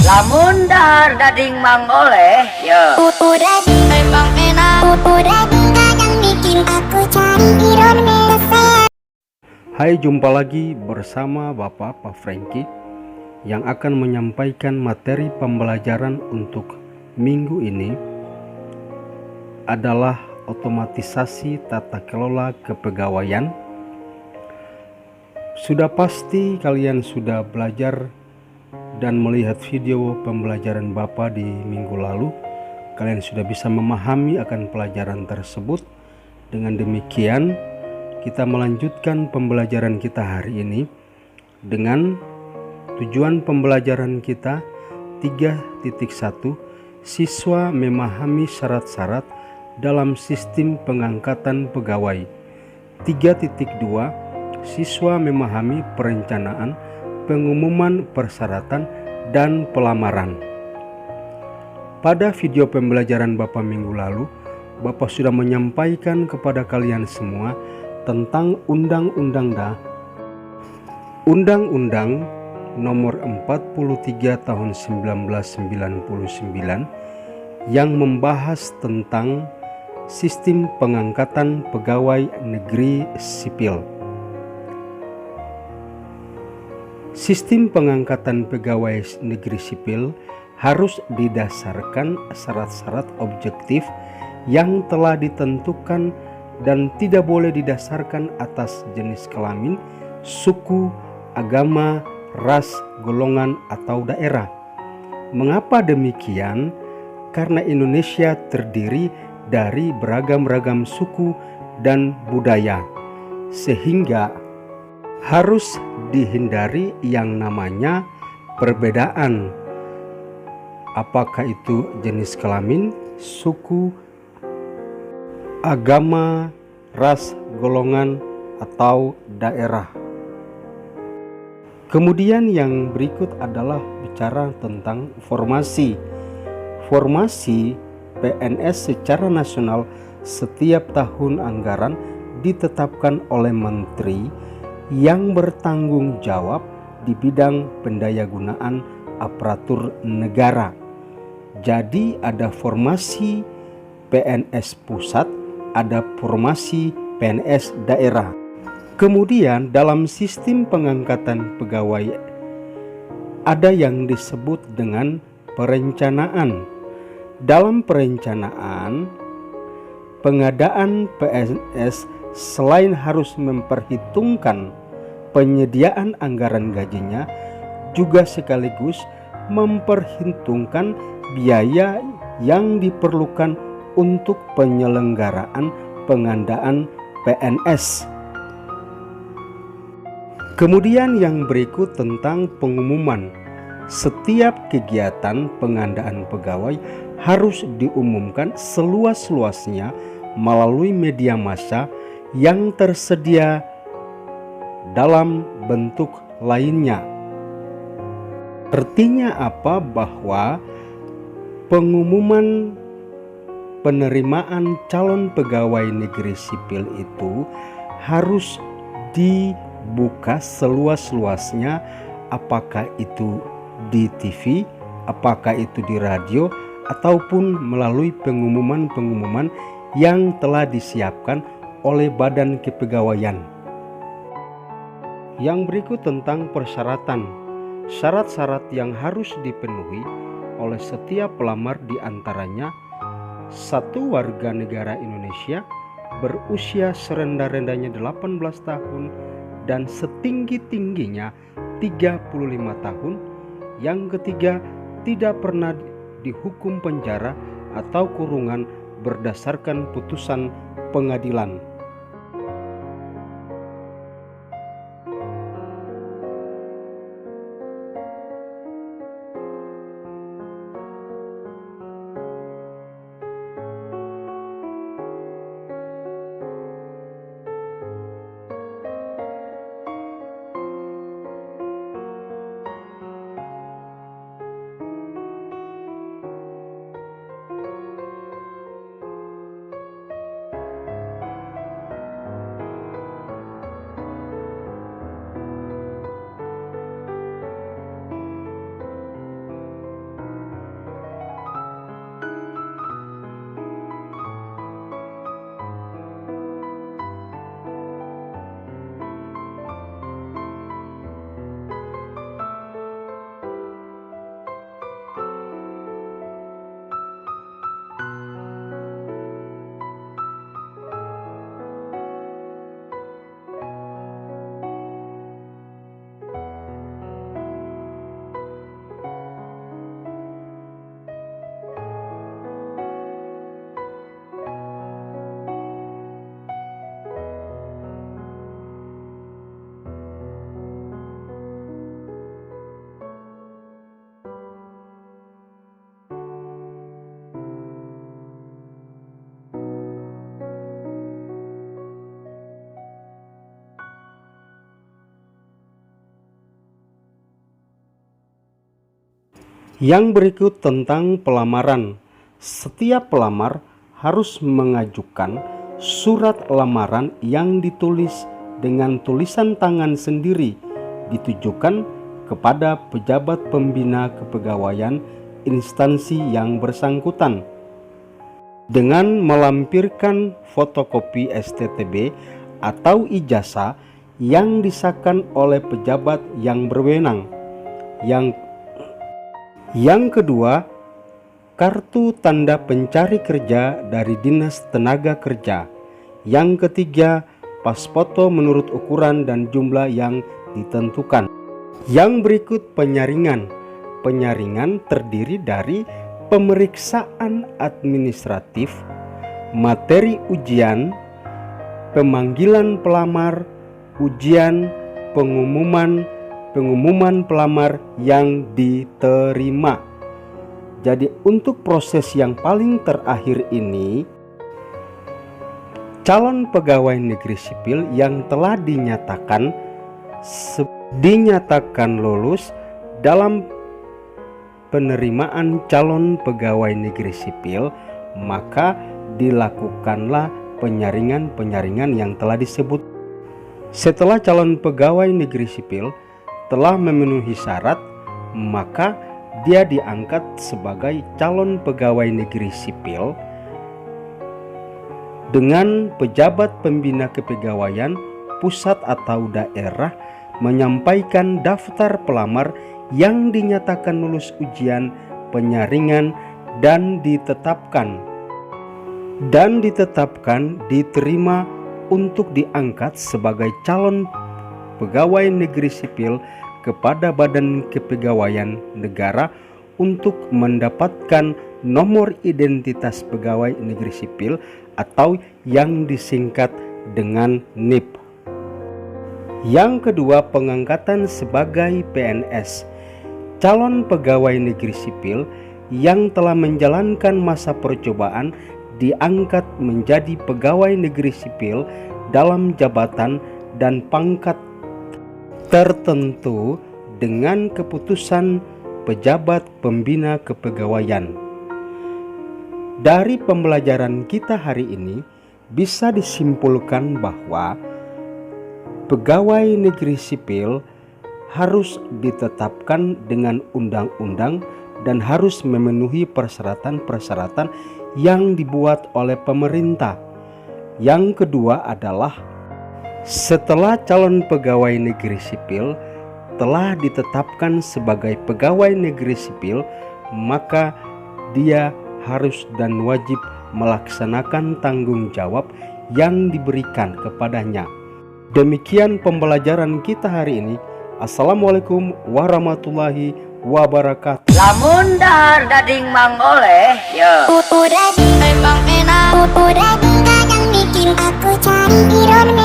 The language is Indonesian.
Lamun dahar dading mangoleh ya. Daging memang enak. Daging kadang bikin aku cari Indonesia. Hai, jumpa lagi bersama Bapak Pak Frankie yang akan menyampaikan materi pembelajaran untuk minggu ini adalah otomatisasi tata kelola kepegawaian. Sudah pasti kalian sudah belajar dan melihat video pembelajaran Bapak di minggu lalu. Kalian sudah bisa memahami akan pelajaran tersebut. Dengan demikian, kita melanjutkan pembelajaran kita hari ini dengan tujuan pembelajaran kita 3.1, siswa memahami syarat-syarat dalam sistem pengangkatan pegawai. 3.2, siswa memahami perencanaan, pengumuman persyaratan dan pelamaran. Pada video pembelajaran Bapak minggu lalu, Bapak sudah menyampaikan kepada kalian semua tentang Undang-Undang Nomor 43 Tahun 1999 yang membahas tentang sistem pengangkatan pegawai negeri sipil. Sistem pengangkatan pegawai negeri sipil harus didasarkan syarat-syarat objektif yang telah ditentukan dan tidak boleh didasarkan atas jenis kelamin, suku, agama, ras, golongan, atau daerah. Mengapa demikian? Karena Indonesia terdiri dari beragam-ragam suku dan budaya, sehingga harus dihindari yang namanya perbedaan, apakah itu jenis kelamin, suku, agama, ras, golongan, atau daerah. Kemudian yang berikut adalah bicara tentang formasi. Formasi PNS secara nasional setiap tahun anggaran ditetapkan oleh menteri yang bertanggung jawab di bidang pendayagunaan aparatur negara. Jadi ada formasi PNS pusat, ada formasi PNS daerah. Kemudian dalam sistem pengangkatan pegawai ada yang disebut dengan perencanaan. Dalam perencanaan, pengadaan PNS selain harus memperhitungkan penyediaan anggaran gajinya, juga sekaligus memperhitungkan biaya yang diperlukan untuk penyelenggaraan pengadaan PNS. Kemudian yang berikut tentang pengumuman. Setiap kegiatan pengadaan pegawai harus diumumkan seluas-luasnya melalui media massa yang tersedia dalam bentuk lainnya. Artinya apa? Bahwa pengumuman penerimaan calon pegawai negeri sipil itu harus dibuka seluas-luasnya, apakah itu di TV, apakah itu di radio, ataupun melalui pengumuman-pengumuman yang telah disiapkan oleh Badan Kepegawaian. Yang berikut tentang persyaratan. Syarat-syarat yang harus dipenuhi oleh setiap pelamar diantaranya: 1. Warga negara Indonesia berusia serendah-rendahnya 18 tahun dan setinggi-tingginya 35 tahun. Yang ketiga, tidak pernah dihukum penjara atau kurungan berdasarkan putusan pengadilan. Yang berikut tentang pelamaran. Setiap pelamar harus mengajukan surat lamaran yang ditulis dengan tulisan tangan sendiri, ditujukan kepada pejabat pembina kepegawaian instansi yang bersangkutan, dengan melampirkan fotokopi STTB atau ijazah yang disahkan oleh pejabat yang berwenang. Yang kedua, kartu tanda pencari kerja dari Dinas Tenaga Kerja. Yang ketiga, pas foto menurut ukuran dan jumlah yang ditentukan. Yang berikut penyaringan. Penyaringan terdiri dari pemeriksaan administratif, materi ujian, pemanggilan pelamar, ujian, pengumuman pelamar yang diterima. Jadi untuk proses yang paling terakhir ini, calon pegawai negeri sipil yang telah dinyatakan lulus dalam penerimaan calon pegawai negeri sipil, maka dilakukanlah penyaringan yang telah disebut. Setelah calon pegawai negeri sipil telah memenuhi syarat, maka dia diangkat sebagai calon pegawai negeri sipil dengan pejabat pembina kepegawaian pusat atau daerah menyampaikan daftar pelamar yang dinyatakan lulus ujian penyaringan dan ditetapkan diterima untuk diangkat sebagai calon pegawai negeri sipil kepada Badan Kepegawaian Negara untuk mendapatkan nomor identitas pegawai negeri sipil atau yang disingkat dengan NIP. Yang kedua, pengangkatan sebagai PNS. Calon pegawai negeri sipil yang telah menjalankan masa percobaan diangkat menjadi pegawai negeri sipil dalam jabatan dan pangkat tertentu dengan keputusan pejabat pembina kepegawaian. Dari pembelajaran kita hari ini bisa disimpulkan bahwa pegawai negeri sipil harus ditetapkan dengan undang-undang dan harus memenuhi persyaratan-persyaratan yang dibuat oleh pemerintah. Yang kedua adalah setelah calon pegawai negeri sipil telah ditetapkan sebagai pegawai negeri sipil, maka dia harus dan wajib melaksanakan tanggung jawab yang diberikan kepadanya. Demikian pembelajaran kita hari ini. Assalamualaikum warahmatullahi wabarakatuh. Lamun dahar daging mang oleh, yo. Daging memang enak. Daging kadang bikin aku cari iron